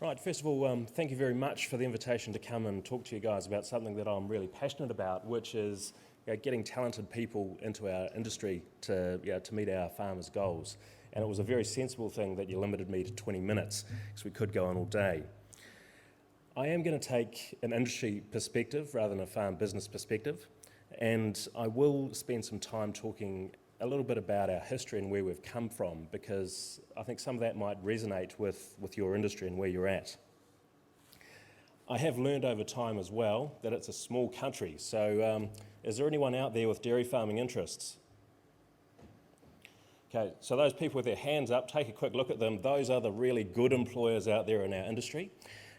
Right, first of all, thank you very much for the invitation to come and talk to you guys about something that I'm really passionate about, which is getting talented people into our industry to meet our farmers' goals. And it was a very sensible thing that you limited me to 20 minutes, because we could go on all day. I am going to take an industry perspective rather than a farm business perspective, and I will spend some time talking a little bit about our history and where we've come from, because I think some of that might resonate with your industry and where you're at. I have learned over time as well that it's a small country, so is there anyone out there with dairy farming interests? Okay, so those people with their hands up, take a quick look at them. Those are the really good employers out there in our industry,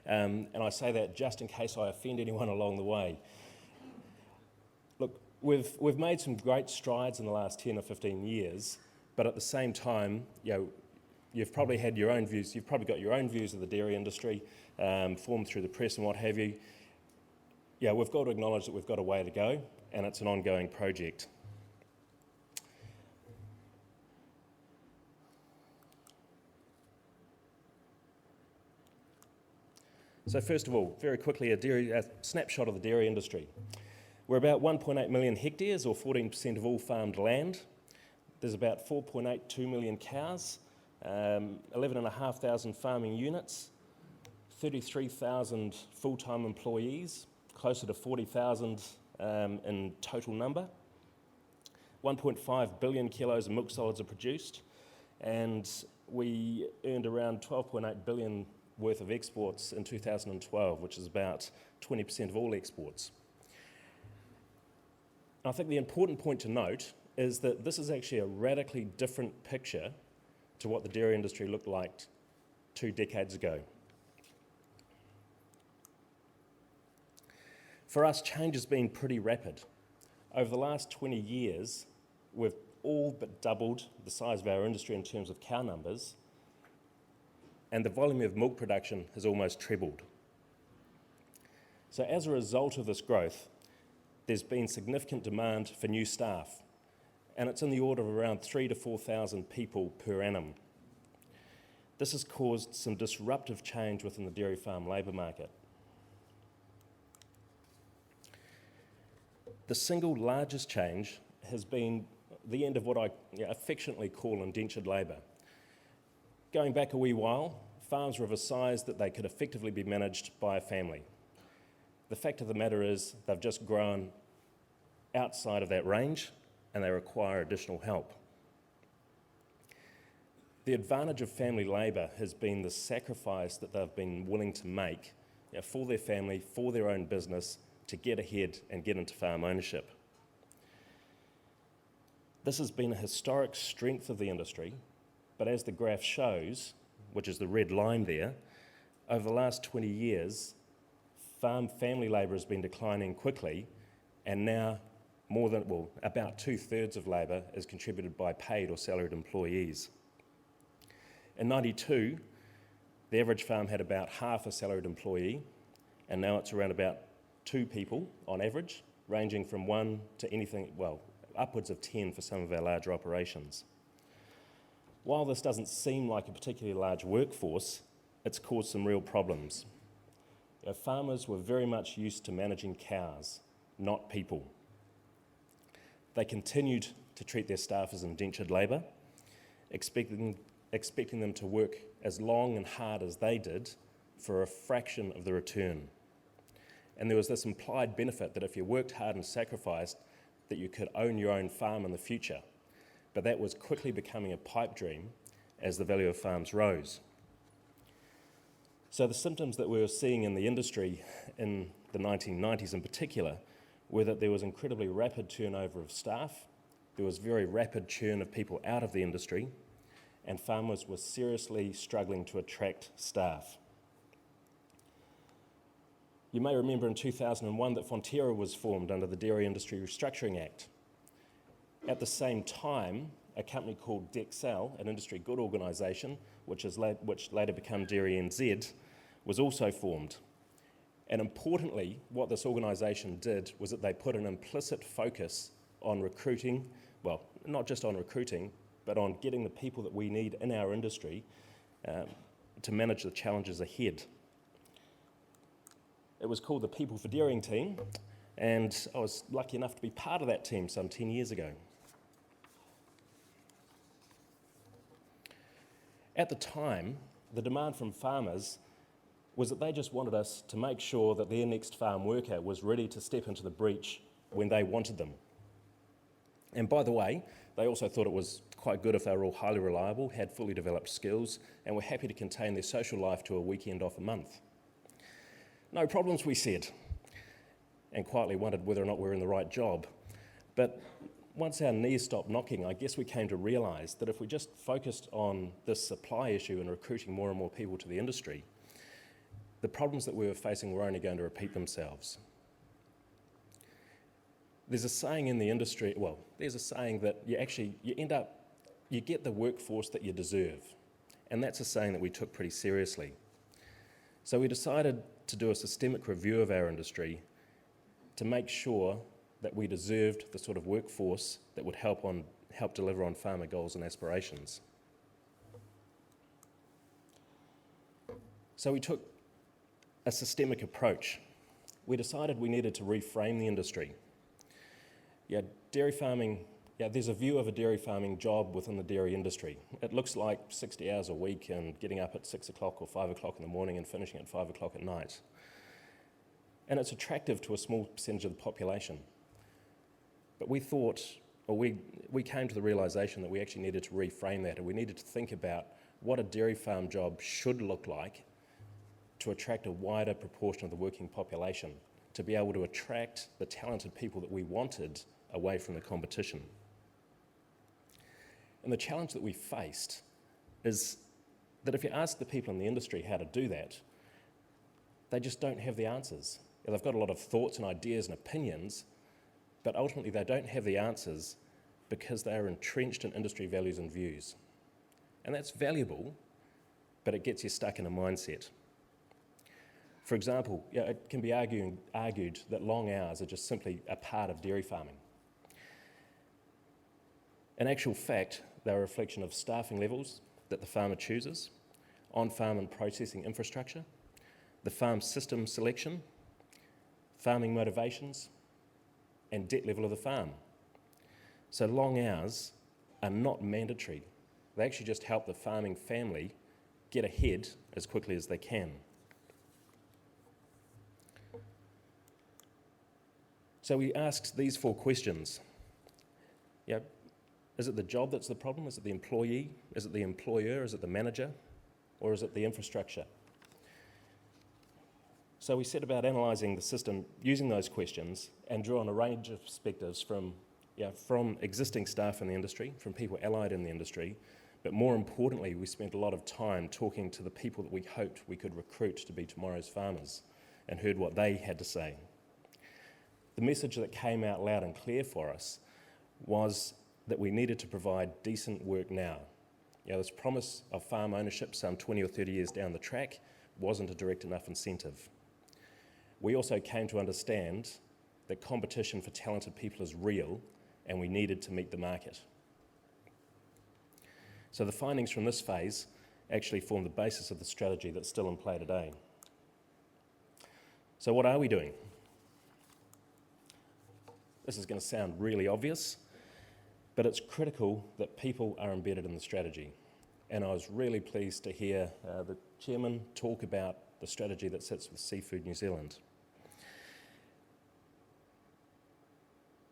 and I say that just in case I offend anyone along the way. Look, we've made some great strides in the last 10 or 15 years, but at the same time, you've probably had your own views. You've probably got your own views of the dairy industry, formed through the press and what have you. Yeah, we've got to acknowledge that we've got a way to go, and it's an ongoing project. So first of all, very quickly, a snapshot of the dairy industry. We're about 1.8 million hectares, or 14% of all farmed land. There's about 4.82 million cows, 11,500 farming units, 33,000 full-time employees, closer to 40,000 in total number. 1.5 billion kilos of milk solids are produced, and we earned around 12.8 billion worth of exports in 2012, which is about 20% of all exports. I think the important point to note is that this is actually a radically different picture to what the dairy industry looked like 2 decades ago. For us, change has been pretty rapid. Over the last 20 years, we've all but doubled the size of our industry in terms of cow numbers, and the volume of milk production has almost trebled. So as a result of this growth, there's been significant demand for new staff, and it's in the order of around 3,000 to 4,000 people per annum. This has caused some disruptive change within the dairy farm labour market. The single largest change has been the end of what I affectionately call indentured labour. Going back a wee while, farms were of a size that they could effectively be managed by a family. The fact of the matter is they've just grown outside of that range and they require additional help. The advantage of family labour has been the sacrifice that they've been willing to make for their family, for their own business, to get ahead and get into farm ownership. This has been a historic strength of the industry, but as the graph shows, which is the red line there, over the last 20 years, farm family labour has been declining quickly, and now about 2/3 of labour is contributed by paid or salaried employees. In '92, the average farm had about half a salaried employee, and now it's around about 2 people on average, ranging from 1 to anything, upwards of 10 for some of our larger operations. While this doesn't seem like a particularly large workforce, it's caused some real problems. Farmers were very much used to managing cows, not people. They continued to treat their staff as indentured labour, expecting them to work as long and hard as they did for a fraction of the return. And there was this implied benefit that if you worked hard and sacrificed, that you could own your own farm in the future. But that was quickly becoming a pipe dream as the value of farms rose. So the symptoms that we were seeing in the industry in the 1990s in particular were that there was incredibly rapid turnover of staff, there was very rapid churn of people out of the industry, and farmers were seriously struggling to attract staff. You may remember in 2001 that Fonterra was formed under the Dairy Industry Restructuring Act. At the same time, a company called Dexcel, an industry good organisation, which later became Dairy NZ, was also formed. And importantly, what this organisation did was that they put an implicit focus on recruiting, not just on recruiting, but on getting the people that we need in our industry to manage the challenges ahead. It was called the People for Dairying team, and I was lucky enough to be part of that team some 10 years ago. At the time, the demand from farmers was that they just wanted us to make sure that their next farm worker was ready to step into the breach when they wanted them. And by the way, they also thought it was quite good if they were all highly reliable, had fully developed skills, and were happy to contain their social life to a weekend off a month. No problems, we said, and quietly wondered whether or not we were in the right job. But once our knees stopped knocking, I guess we came to realise that if we just focused on this supply issue and recruiting more and more people to the industry, the problems that we were facing were only going to repeat themselves. There's a saying in the industry, there's a saying that you get the workforce that you deserve. And that's a saying that we took pretty seriously. So we decided to do a systemic review of our industry to make sure that we deserved the sort of workforce that would help deliver on farmer goals and aspirations. So we took a systemic approach. We decided we needed to reframe the industry. Dairy farming, there's a view of a dairy farming job within the dairy industry. It looks like 60 hours a week and getting up at 6 o'clock or 5 o'clock in the morning and finishing at 5 o'clock at night. And it's attractive to a small percentage of the population. But we came to the realisation that we actually needed to reframe that, and we needed to think about what a dairy farm job should look like to attract a wider proportion of the working population, to be able to attract the talented people that we wanted away from the competition. And the challenge that we faced is that if you ask the people in the industry how to do that, they just don't have the answers. They've got a lot of thoughts and ideas and opinions, but ultimately they don't have the answers because they are entrenched in industry values and views. And that's valuable, but it gets you stuck in a mindset. For example, it can be argued that long hours are just simply a part of dairy farming. In actual fact, they're a reflection of staffing levels that the farmer chooses, on-farm and processing infrastructure, the farm system selection, farming motivations, and debt level of the farm. So long hours are not mandatory. They actually just help the farming family get ahead as quickly as they can. So we asked these 4 questions. Is it the job that's the problem? Is it the employee? Is it the employer? Is it the manager? Or is it the infrastructure? So we set about analysing the system using those questions and drew on a range of perspectives from existing staff in the industry, from people allied in the industry, but more importantly, we spent a lot of time talking to the people that we hoped we could recruit to be tomorrow's farmers and heard what they had to say. The message that came out loud and clear for us was that we needed to provide decent work now. This promise of farm ownership some 20 or 30 years down the track wasn't a direct enough incentive. We also came to understand that competition for talented people is real and we needed to meet the market. So the findings from this phase actually form the basis of the strategy that's still in play today. So what are we doing? This is going to sound really obvious, but it's critical that people are embedded in the strategy. And I was really pleased to hear the chairman talk about the strategy that sits with Seafood New Zealand.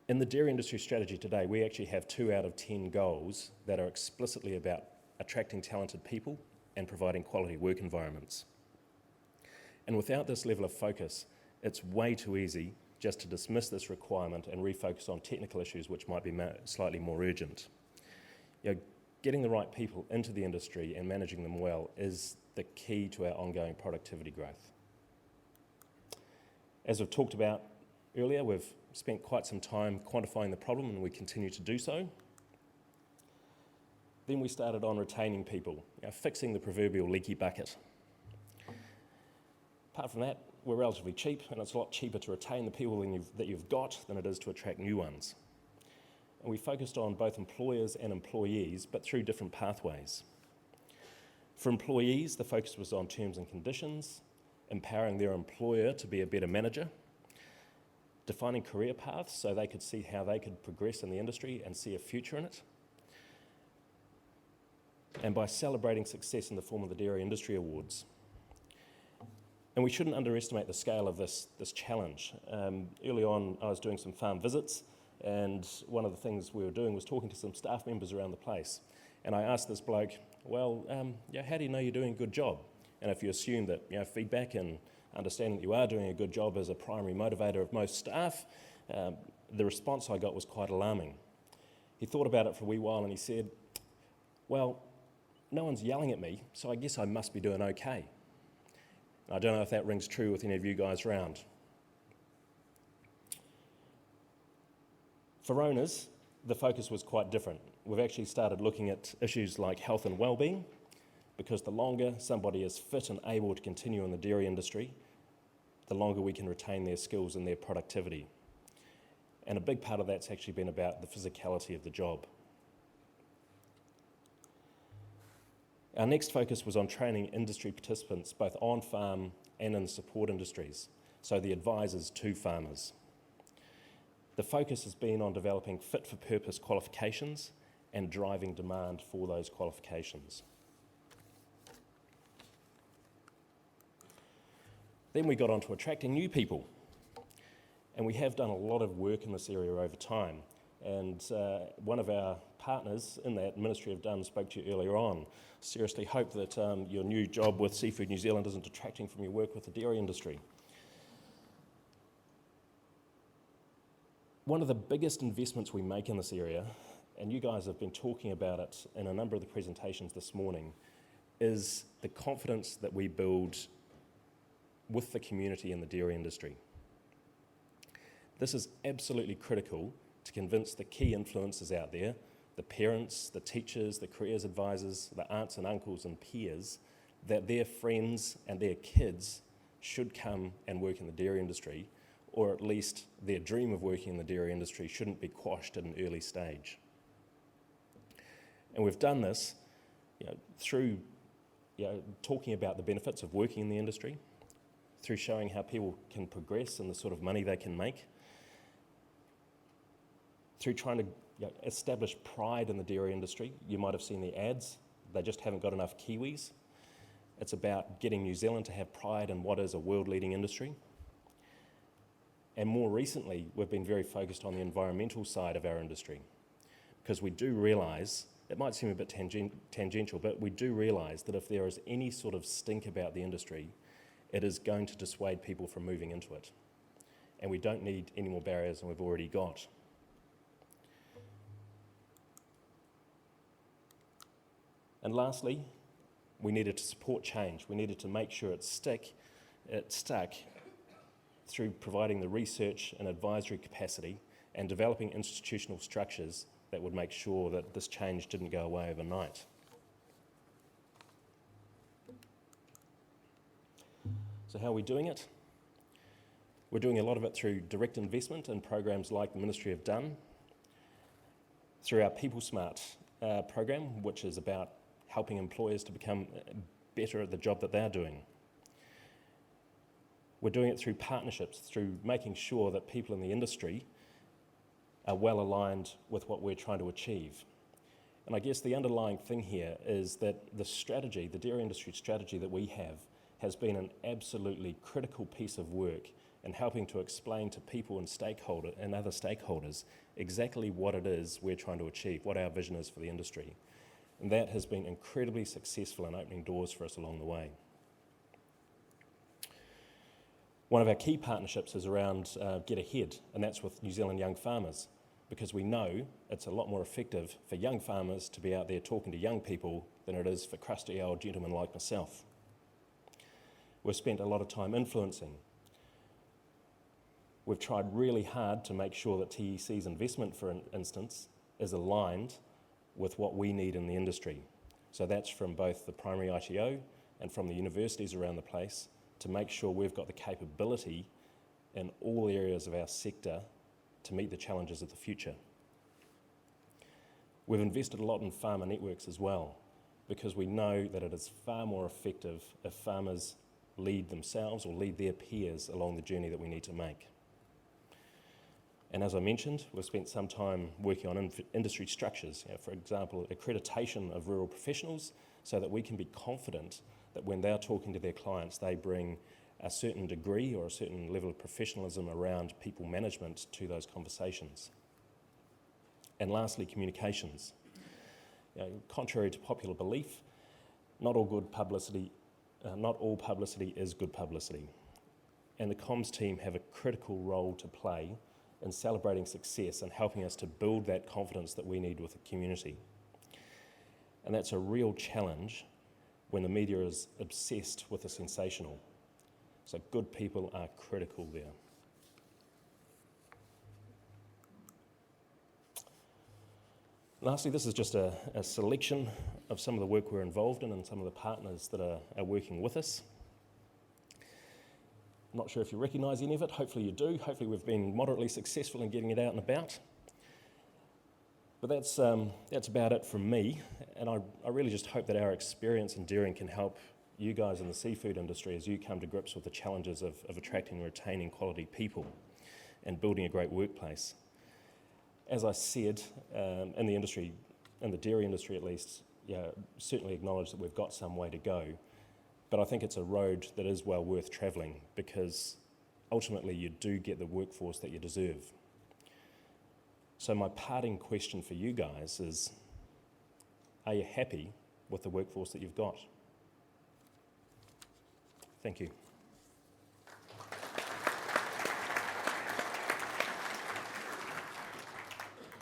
In the dairy industry strategy today, we actually have 2 out of 10 goals that are explicitly about attracting talented people and providing quality work environments. And without this level of focus, it's way too easy just to dismiss this requirement and refocus on technical issues which might be slightly more urgent. Getting the right people into the industry and managing them well is the key to our ongoing productivity growth. As we've talked about earlier, we've spent quite some time quantifying the problem and we continue to do so. Then we started on retaining people, fixing the proverbial leaky bucket. Apart from that, we're relatively cheap, and it's a lot cheaper to retain the people that you've got than it is to attract new ones. And we focused on both employers and employees, but through different pathways. For employees, the focus was on terms and conditions, empowering their employer to be a better manager, defining career paths so they could see how they could progress in the industry and see a future in it, and by celebrating success in the form of the Dairy Industry Awards. And we shouldn't underestimate the scale of this challenge. Early on, I was doing some farm visits, and one of the things we were doing was talking to some staff members around the place. And I asked this bloke, well, how do you know you're doing a good job? And if you assume that feedback and understanding that you are doing a good job is a primary motivator of most staff, the response I got was quite alarming. He thought about it for a wee while and he said, well, no one's yelling at me, so I guess I must be doing okay. I don't know if that rings true with any of you guys around. For owners, the focus was quite different. We've actually started looking at issues like health and well-being, because the longer somebody is fit and able to continue in the dairy industry, the longer we can retain their skills and their productivity. And a big part of that's actually been about the physicality of the job. Our next focus was on training industry participants, both on farm and in the support industries, so the advisors to farmers. The focus has been on developing fit-for-purpose qualifications and driving demand for those qualifications. Then we got on to attracting new people, and we have done a lot of work in this area over time. And one of our partners in that, Ministry of Done, spoke to you earlier on. Seriously hope that your new job with Seafood New Zealand isn't detracting from your work with the dairy industry. One of the biggest investments we make in this area, and you guys have been talking about it in a number of the presentations this morning, is the confidence that we build with the community in the dairy industry. This is absolutely critical to convince the key influencers out there, the parents, the teachers, the careers advisors, the aunts and uncles and peers, that their friends and their kids should come and work in the dairy industry, or at least their dream of working in the dairy industry shouldn't be quashed at an early stage. And we've done this through talking about the benefits of working in the industry, through showing how people can progress and the sort of money they can make, through trying to establish pride in the dairy industry. You might have seen the ads, they just haven't got enough Kiwis. It's about getting New Zealand to have pride in what is a world-leading industry. And more recently, we've been very focused on the environmental side of our industry, because we do realise, it might seem a bit tangential, but we do realise that if there is any sort of stink about the industry, it is going to dissuade people from moving into it. And we don't need any more barriers than we've already got. And lastly, we needed to support change. We needed to make sure it stuck through providing the research and advisory capacity and developing institutional structures that would make sure that this change didn't go away overnight. So how are we doing it? We're doing a lot of it through direct investment in programs like the Ministry of Done, through our People Smart program, which is about helping employers to become better at the job that they're doing. We're doing it through partnerships, through making sure that people in the industry are well aligned with what we're trying to achieve. And I guess the underlying thing here is that the strategy, the dairy industry strategy that we have, has been an absolutely critical piece of work in helping to explain to people and other stakeholders exactly what it is we're trying to achieve, what our vision is for the industry. And that has been incredibly successful in opening doors for us along the way. One of our key partnerships is around Get Ahead, and that's with New Zealand young farmers, because we know it's a lot more effective for young farmers to be out there talking to young people than it is for crusty old gentlemen like myself. We've spent a lot of time influencing. We've tried really hard to make sure that TEC's investment, for instance, is aligned with what we need in the industry. So that's from both the primary ITO and from the universities around the place to make sure we've got the capability in all areas of our sector to meet the challenges of the future. We've invested a lot in farmer networks as well. because we know that it is far more effective if farmers lead themselves or lead their peers along the journey that we need to make. And as I mentioned, we've spent some time working on industry structures, for example, accreditation of rural professionals, so that we can be confident that when they're talking to their clients, they bring a certain degree or a certain level of professionalism around people management to those conversations. And lastly, communications. Contrary to popular belief, not all publicity is good publicity. And the comms team have a critical role to play in celebrating success and helping us to build that confidence that we need with the community. And that's a real challenge when the media is obsessed with the sensational. So good people are critical there. Lastly, this is just a selection of some of the work we're involved in and some of the partners that are working with us. I'm not sure if you recognise any of it. Hopefully you do. Hopefully we've been moderately successful in getting it out and about. But that's about it from me, and I really just hope that our experience in dairying can help you guys in the seafood industry as you come to grips with the challenges of attracting and retaining quality people and building a great workplace. As I said, in the industry, in the dairy industry at least, certainly acknowledge that we've got some way to go, but I think it's a road that is well worth travelling, because ultimately you do get the workforce that you deserve. So my parting question for you guys is, are you happy with the workforce that you've got? Thank you.